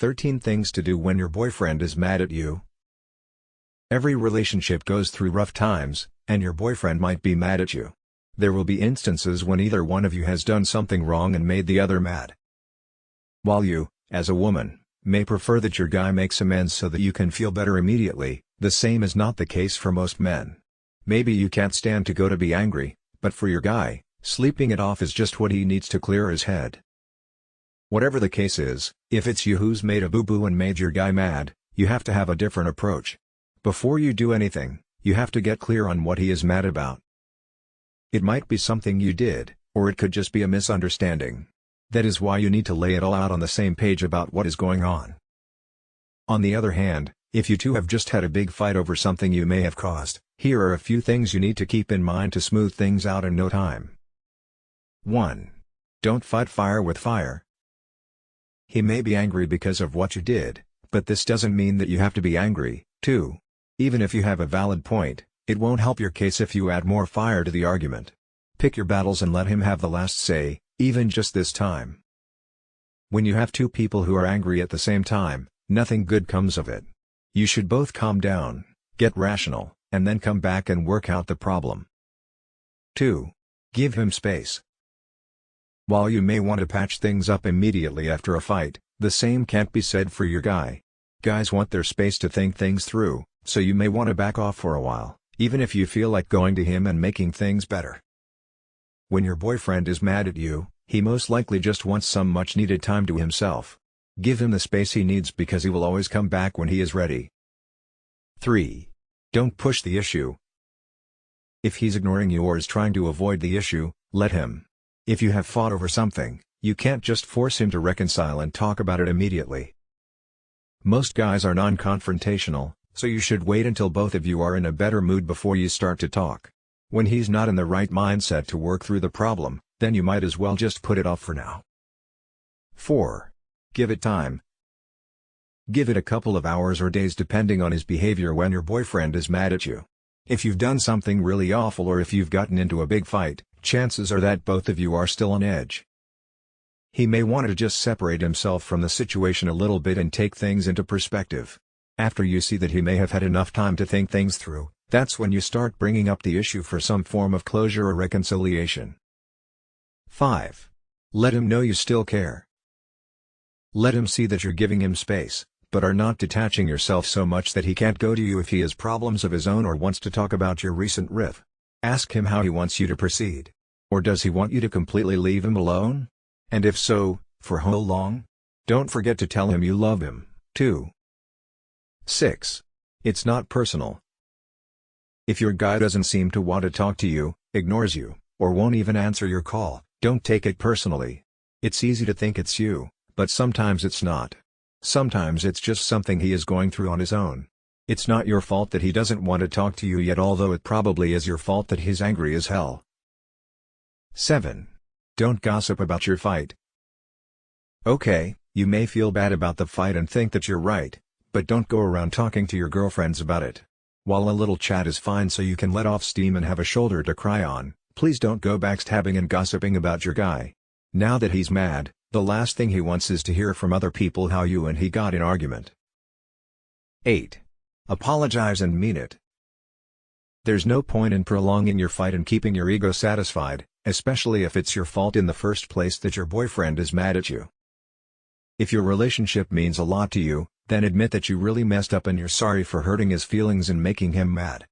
13 Things to do when your boyfriend is mad at you. Every relationship goes through rough times, and your boyfriend might be mad at you. There will be instances when either one of you has done something wrong and made the other mad. While you, as a woman, may prefer that your guy makes amends so that you can feel better immediately, the same is not the case for most men. Maybe you can't stand to go to be angry, but for your guy, sleeping it off is just what he needs to clear his head. Whatever the case is, if it's you who's made a boo-boo and made your guy mad, you have to have a different approach. Before you do anything, you have to get clear on what he is mad about. It might be something you did, or it could just be a misunderstanding. That is why you need to lay it all out on the same page about what is going on. On the other hand, if you two have just had a big fight over something you may have caused, here are a few things you need to keep in mind to smooth things out in no time. 1. Don't fight fire with fire. He may be angry because of what you did, but this doesn't mean that you have to be angry, too. Even if you have a valid point, it won't help your case if you add more fire to the argument. Pick your battles and let him have the last say, even just this time. When you have two people who are angry at the same time, nothing good comes of it. You should both calm down, get rational, and then come back and work out the problem. 2. Give him space. While you may want to patch things up immediately after a fight, the same can't be said for your guy. Guys want their space to think things through, so you may want to back off for a while, even if you feel like going to him and making things better. When your boyfriend is mad at you, he most likely just wants some much-needed time to himself. Give him the space he needs because he will always come back when he is ready. 3. Don't push the issue. If he's ignoring you or is trying to avoid the issue, let him. If you have fought over something, you can't just force him to reconcile and talk about it immediately. Most guys are non-confrontational, so you should wait until both of you are in a better mood before you start to talk. When he's not in the right mindset to work through the problem, then you might as well just put it off for now. 4. Give it time. Give it a couple of hours or days depending on his behavior when your boyfriend is mad at you. If you've done something really awful or if you've gotten into a big fight, chances are that both of you are still on edge. He may want to just separate himself from the situation a little bit and take things into perspective. After you see that he may have had enough time to think things through, that's when you start bringing up the issue for some form of closure or reconciliation. 5. Let him know you still care. Let him see that you're giving him space, but are not detaching yourself so much that he can't go to you if he has problems of his own or wants to talk about your recent riff. Ask him how he wants you to proceed. Or does he want you to completely leave him alone? And if so, for how long? Don't forget to tell him you love him, too. 6. It's not personal. If your guy doesn't seem to want to talk to you, ignores you, or won't even answer your call, don't take it personally. It's easy to think it's you, but sometimes it's not. Sometimes it's just something he is going through on his own. It's not your fault that he doesn't want to talk to you yet, although it probably is your fault that he's angry as hell. 7. Don't gossip about your fight. Okay, you may feel bad about the fight and think that you're right, but don't go around talking to your girlfriends about it. While a little chat is fine so you can let off steam and have a shoulder to cry on, please don't go backstabbing and gossiping about your guy. Now that he's mad, the last thing he wants is to hear from other people how you and he got in argument. 8. Apologize and mean it. There's no point in prolonging your fight and keeping your ego satisfied, especially if it's your fault in the first place that your boyfriend is mad at you. If your relationship means a lot to you, then admit that you really messed up and you're sorry for hurting his feelings and making him mad.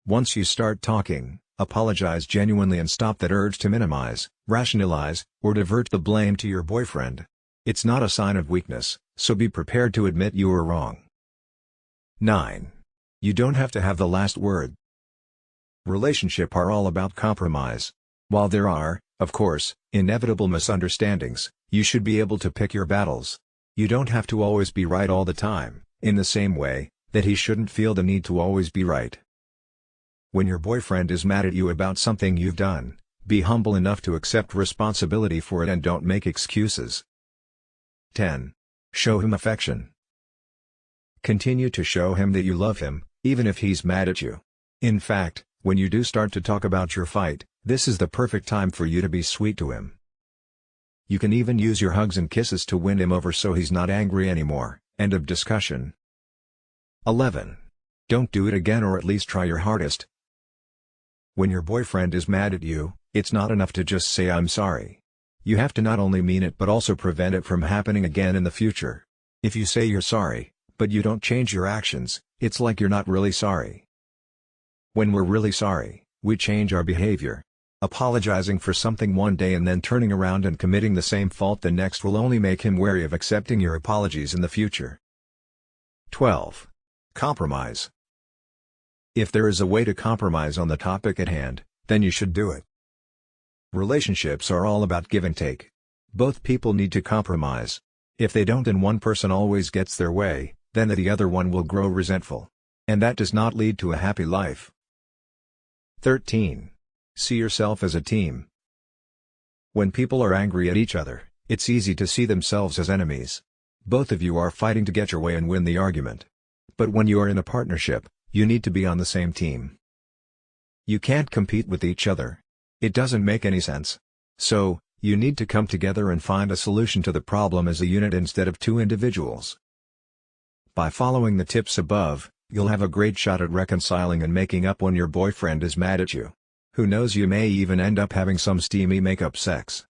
Once you start talking, apologize genuinely and stop that urge to minimize, rationalize, or divert the blame to your boyfriend. It's not a sign of weakness, so be prepared to admit you were wrong. 9. You don't have to have the last word. Relationships are all about compromise. While there are, of course, inevitable misunderstandings, you should be able to pick your battles. You don't have to always be right all the time, in the same way that he shouldn't feel the need to always be right. When your boyfriend is mad at you about something you've done, be humble enough to accept responsibility for it and don't make excuses. 10. Show him affection. Continue to show him that you love him, even if he's mad at you. In fact, when you do start to talk about your fight, this is the perfect time for you to be sweet to him. You can even use your hugs and kisses to win him over so he's not angry anymore. End of discussion. 11. Don't do it again, or at least try your hardest. When your boyfriend is mad at you, it's not enough to just say "I'm sorry." You have to not only mean it but also prevent it from happening again in the future. If you say you're sorry, but you don't change your actions, it's like you're not really sorry. When we're really sorry, we change our behavior. Apologizing for something one day and then turning around and committing the same fault the next will only make him wary of accepting your apologies in the future. 12. Compromise. If there is a way to compromise on the topic at hand, then you should do it. Relationships are all about give and take. Both people need to compromise. If they don't and one person always gets their way, then the other one will grow resentful. And that does not lead to a happy life. 13. See yourself as a team. When people are angry at each other, it's easy to see themselves as enemies. Both of you are fighting to get your way and win the argument. But when you are in a partnership, you need to be on the same team. You can't compete with each other. It doesn't make any sense. So, you need to come together and find a solution to the problem as a unit instead of two individuals. By following the tips above, you'll have a great shot at reconciling and making up when your boyfriend is mad at you. Who knows, you may even end up having some steamy make-up sex.